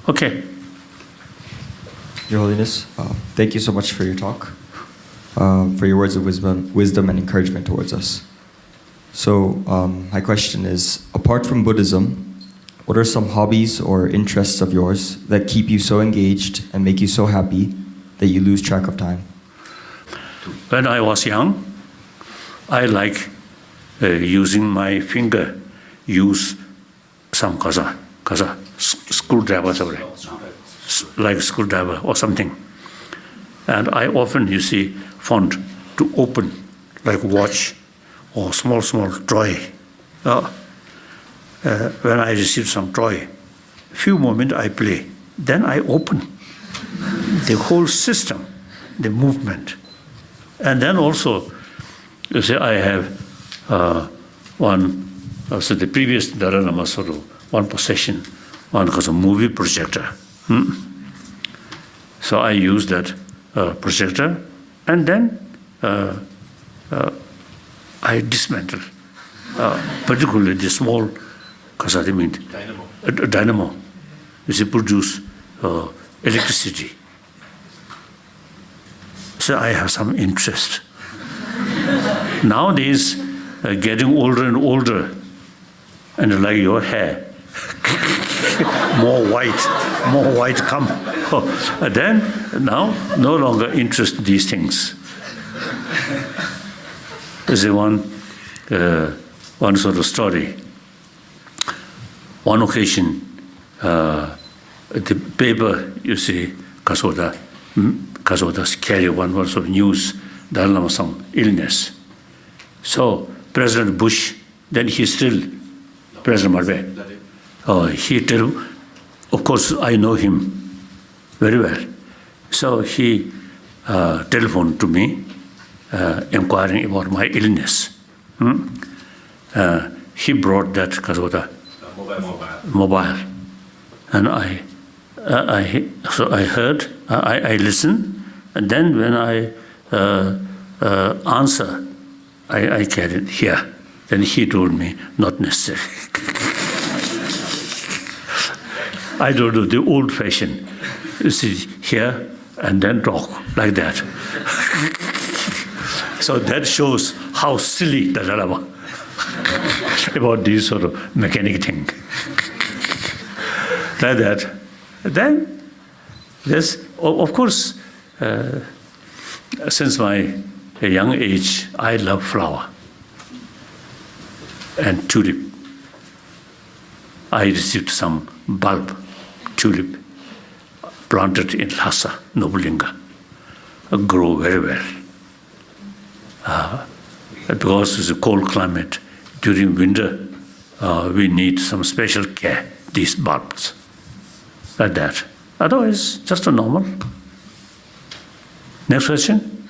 Okay. Your Holiness, thank you so much for your talk, for your words of wisdom and encouragement towards us. So my question is, apart from Buddhism, what are some hobbies or interests of yours that keep you so engaged and make you so happy that you lose track of time? When I was young, I like using my finger, use some screwdriver, like screwdriver or something. And I often, found to open, like watch or small toy. When I receive some toy, few moments I play, then I open the whole system, the movement. And then also, I have the previous Dalai Lama one possession, one was a movie projector. So I use that projector, and then I dismantle, particularly the small dynamo, which produce electricity. So I have some interest. Nowadays, getting older and older, and like your hair, more white come. Then now no longer interest in these things. There's one sort of story. One occasion, the paper, Kasoda carry one sort of news, Dalai Lama's illness. So President Bush, then he's still President Marve. He tell, of course I know him very well. So he telephoned to me, inquiring about my illness. He brought that mobile, and I heard, I listened, and then when I answer, I carried here. Then he told me, not necessary. I don't do the old-fashioned, here and then talk like that. So that shows how silly Dalai Lama about this sort of mechanic thing. Like that. Then, yes, of course, since my young age, I love flower and tulip. I received some bulb tulip planted in Lhasa, Nobulinga, grow very well. Because it's a cold climate, during winter, we need some special care, these bulbs, like that. Otherwise, just a normal. Next question.